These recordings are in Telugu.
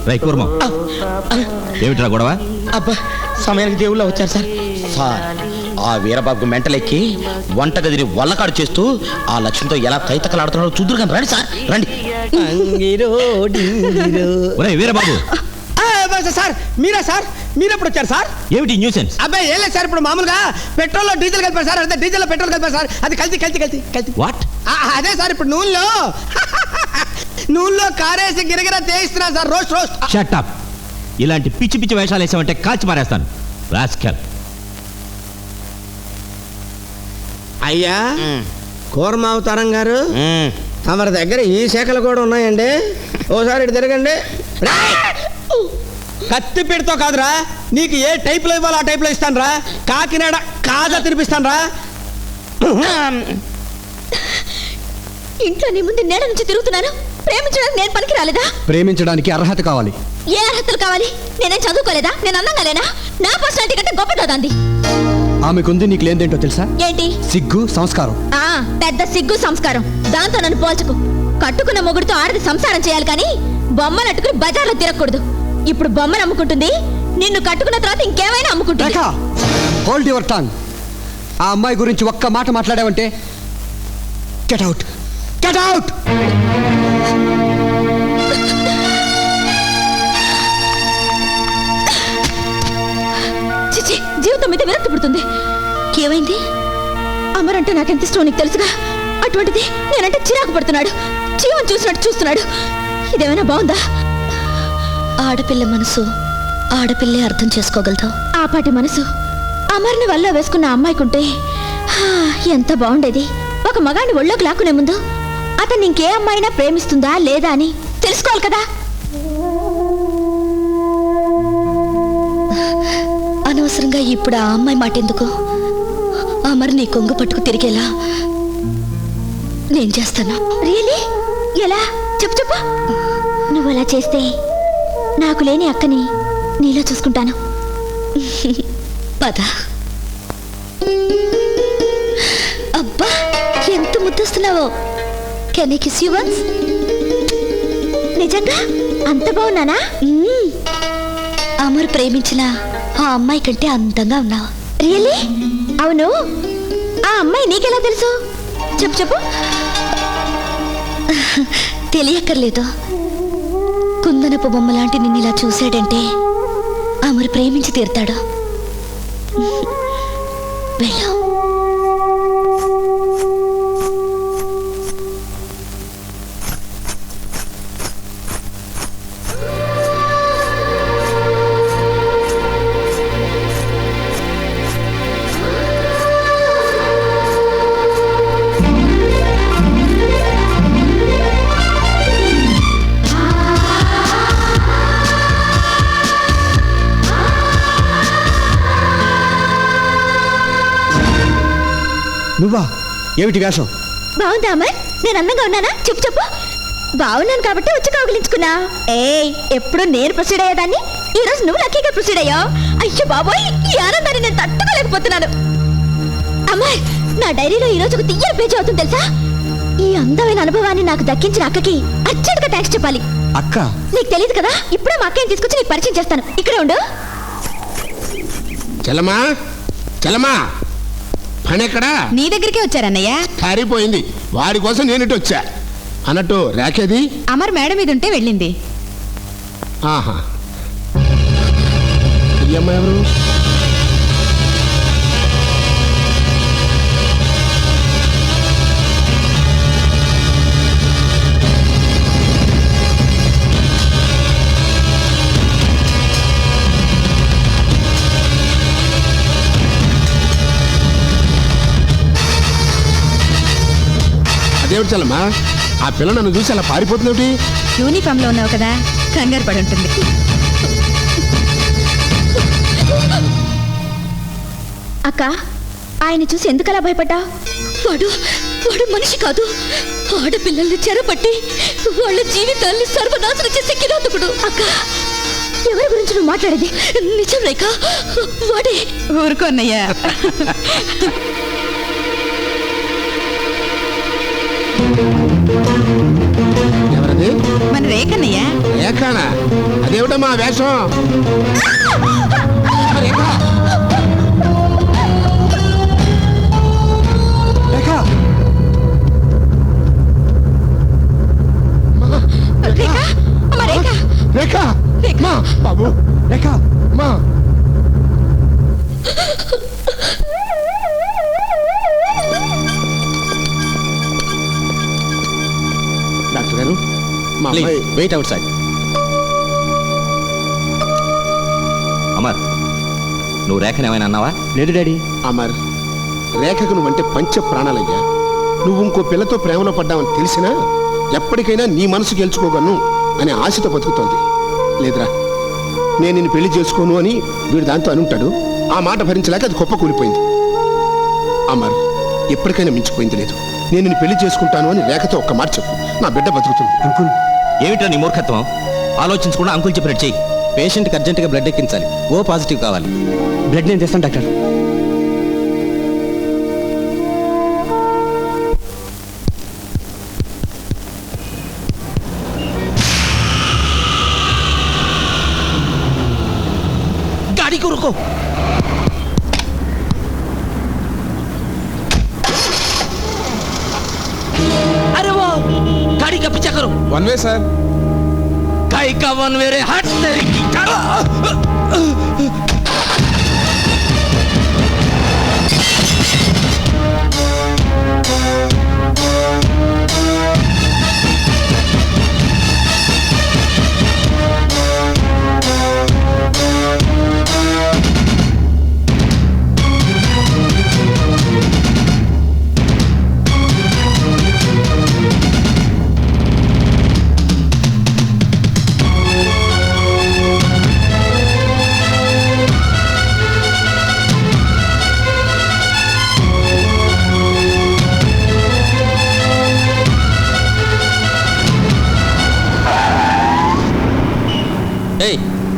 రై కూర్మం. ఏమిట్రా గొడవ? అబ్బా సమయానికి దేవుళ్ళ వచ్చారు సార్. సార్ ఆ వీరబాబుకు మెంటలెక్కి వంటగదిని వల్లకాడు చేస్తూ ఆ లక్ష్యంతో ఎలా తైతకలాడుతున్నాడో చూద్దరు కానీ రండి సార్ రండి. వీరబాబు సార్ మీరా సార్ మీరెప్పుడు వచ్చారు సార్? ఏమిటి న్యూసెన్స్? అబ్బాయి ఏం లేదు సార్, ఇప్పుడు మామూలుగా పెట్రోల్ లో డీజిల్ కలిపారు సార్, అదే డీజిల్ లో పెట్రోల్ కలిపారు సార్, అది కల్తీ. వాట్? అదే సార్ ఇప్పుడు నూనెలో కారేసి గిరగిర తేయిస్తున్నా సార్. Roast shut up. ఇలాంటి పిచ్చి పిచ్చి వేషాలు వేసామంటే కాల్చి పారేస్తాను. రాస్కల్. అయ్యా కూర్మావతారం గారు, తమరి దగ్గర ఈ శాఖలు కూడా ఉన్నాయండి. ఓసారి ఇటు తిరగండి. కత్తి పెడితో కాదురా, నీకు ఏ టైప్లో ఇవ్వాలో ఆ టైప్లో ఇస్తాను రా. కాకినాడ కాజా తినిపిస్తాను రా. ఇంట్లో నీ ముందు నేల నుంచి తిరుగుతున్నాను. ప్రేమించడానికి నేను పనికి రాలేదా? ప్రేమించడానికి అర్హత కావాలి. ఏ అర్హతలు కావాలి? నేనేం చదువుకోలేదా? నేను అందంగా లేనా? నా పర్సనాలిటీ కంటే గొప్పదాంది. ఆమెకుంది, నీకు లేదేంటో తెలుసా? ఏంటి? సిగ్గు, సంస్కారం. పెద్ద సిగ్గు సంస్కారం. దాంతో నన్ను పోల్చకు. కట్టుకున్న మొగుడుతో ఆడది సంసారం చేయాలి కానీ బొమ్మలు అట్టుకుని బజార్లో తిరగకూడదు. ఇప్పుడు బొమ్మను అమ్ముకుంటుంది, నిన్ను కట్టుకున్న తర్వాత ఇంకేమైనా అమ్ముకుంటుంది. Hold your tongue. ఆ అమ్మాయి గురించి ఒక్క మాట మాట్లాడావంటే గెట్ అవుట్. చిచి, జీవితం మీద విరక్తి పుడుతుంది. ఏమైంది? అమరంటే నాకెంత ఇష్టం నీకు తెలుసుగా. అటువంటిది నేనంటే చిరాకు పడుతున్నాడు. జీవం చూసినట్టు చూస్తున్నాడు. ఇదేమైనా బాగుందా? ఆడపిల్ల మనసు ఆడపిల్లే అర్థం చేసుకోగలదు. ఆ పాటి మనసు అమర్ని వల్ల వేసుకున్న అమ్మాయికుంటే ఎంత బాగుండేది. ఒక మగాడిని ఒళ్ళోకి లాక్కునే ముందు అతను ఇంకే అమ్మాయినా ప్రేమిస్తుందా లేదా అని తెలుసుకోవాలి కదా. అనవసరంగా ఇప్పుడు ఆ అమ్మాయి మాట ఎందుకు? అమర్ నీ కొంగు పట్టుకు తిరిగేలా నేను చేస్తాను. రియలీ? ఎలా? చెప్పు. నువ్వు అలా చేస్తే నాకు లేని అక్కని నీలో చూసుకుంటాను. పద. అబ్బా ఎంత ముద్దొస్తున్నావో. Can I kiss you once? నిజంగా అంత బాగున్నానా? అమర్ ప్రేమించిన ఆ అమ్మాయి కంటే అందంగా ఉన్నావు. రియలీ? అవును, ఆ అమ్మాయి నీకెలా తెలుసు? చెప్పు. తెలియక్కర్లేదు. కుందనపు బొమ్మ లాంటి నిన్ను ఇలా చూశాడంటే అమరు ప్రేమించి తీరుతాడు. వెళ్ళు. నువ్వా? ఏమిటి వేషం? బాగుందా అమ్మాయి? నేను అందంగా ఉన్నానా? చెప్పు. బాగున్నాను కాబట్టి వచ్చి కౌగిలించుకున్నా. ఎప్పుడు నేను ప్రొసీడ్ అయ్యేదాన్ని, ఈ రోజు నువ్వు లక్కీగా ప్రొసీడ్ అయ్యా. అయ్యో బాబోయ్, ఈ ఆనందాన్ని నేను తట్టుకోలేకపోతున్నాను. అమ్మాయి, నా డైరీలో ఈ రోజు ఒక తీయని పేజీ అవుతుంది తెలుసా? ఈ అందమైన అనుభవాన్ని నాకు దక్కించిన అక్కకి అర్జెంట్గా థ్యాంక్స్ చెప్పాలి. అక్క? నీకు తెలియదు కదా, ఇప్పుడే మా అక్కని తీసుకొచ్చి నీకు పరిచయం చేస్తాను. ఇక్కడే ఉండు. చలమా పని ఎక్కడా? నీ దగ్గరికే వచ్చారన్నయ్య. పారిపోయింది, వాడి కోసం నేను ఇటు వచ్చా. అన్నట్టు రాకేది? అమర్ మేడం మీద ఉంటే వెళ్ళింది. ఆహా, ఈ అమ్మాయి ఎవరు? అదేమిటి చల్లమ్మా, ఆ పిల్ల నన్ను చూసి అలా పారిపోతుంది? యూనిఫామ్ లో ఉన్నావు కదా, కంగారు పడి ఉంటుంది. అక్క, ఆయన చూసి ఎందుకలా భయపడ్డా? వాడు మనిషి కాదు, ఆడపిల్లల్ని చెరపట్టి వాళ్ళ జీవితాల్ని సర్వనాశనం చేసే కిరాతకుడు. అక్క, ఎవరి గురించి నువ్వు మాట్లాడేది? నిజం రేఖ, వాడే. ఊరుకో అన్నయ్య. ఎవరది? మన రేఖన్నయ్య. రేఖనా? అదే అదేమిటమ్మా ఆ వేషం? రేఖ రేఖ అమ్మ రేఖ రేఖ మా బాబు రేఖ మా డాక్టర్ గారు మా అమ్మాయి వెయిట్ అవుట్ సైడ్. అమర్ నువ్వు రేఖని ఏమైనా అన్నావా? లేదు డాడీ. అమర్, రేఖకు నువ్వంటే పంచ ప్రాణాలయ్యా. నువ్వు ఇంకో పిల్లతో ప్రేమలో పడ్డావని తెలిసినా ఎప్పటికైనా నీ మనసు గెలుచుకోగలను అనే ఆశతో బతుకుతోంది. లేదురా, నేను నిన్ను పెళ్లి చేసుకోను అని వీడు దాంతో అనుంటాడు. ఆ మాట భరించలేక అది కుప్ప కూలిపోయింది. అమర్, ఎప్పటికైనా మించిపోయింది లేదు. నేను నిన్ను పెళ్లి చేసుకుంటాను అని రేఖతో ఒక్క మాట చెప్పు, నా బిడ్డ బతుకుతుంది. అంకుల్ ఏమిటా నీ మూర్ఖత్వం? ఆలోచించకుండా అంకుల్ చెప్పినట్టు చెయ్యి. పేషెంట్కి అర్జెంటుగా బ్లడ్ ఎక్కించాలి. ఓ పాజిటివ్ కావాలి. బ్లడ్ నేను తెస్తాను డాక్టర్. गाड़ी को रुको। अरे वो गाड़ी का पीछा करो। One way sir. गाड़ी का वन वे रे, हट तेरी की।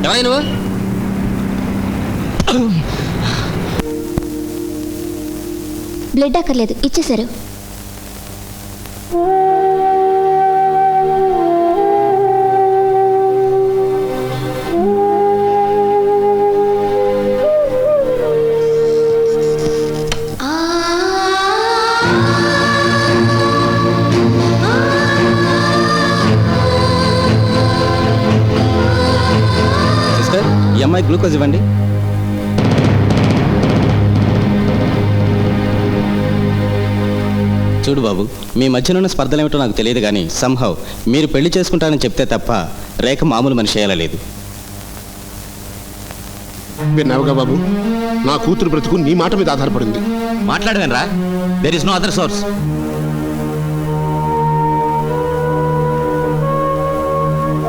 ఎవరైనా నువ్వు? బ్లడ్ అక్కర్లేదు, ఇచ్చేశారు. సిస్టర్, ఈ అమ్మాయి గ్లూకోజ్ ఇవ్వండి. చూడు బాబు, మీ మధ్యనున్న స్పర్ధలేమిటో నాకు తెలియదు కానీ సంహవ్ మీరు పెళ్లి చేసుకుంటానని చెప్తే తప్ప రేఖ మామూలు మనిషి అయ్యేలా లేదు. విన్నావుగా బాబు, నా కూతురు బ్రతుకు నీ మాట మీద ఆధారపడింది. మాట్లాడవేనరా? There is no other source.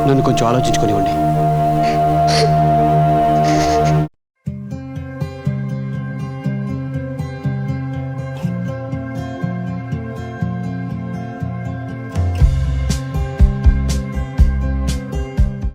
నన్ను కొంచెం ఆలోచించుకోనివ్వండి.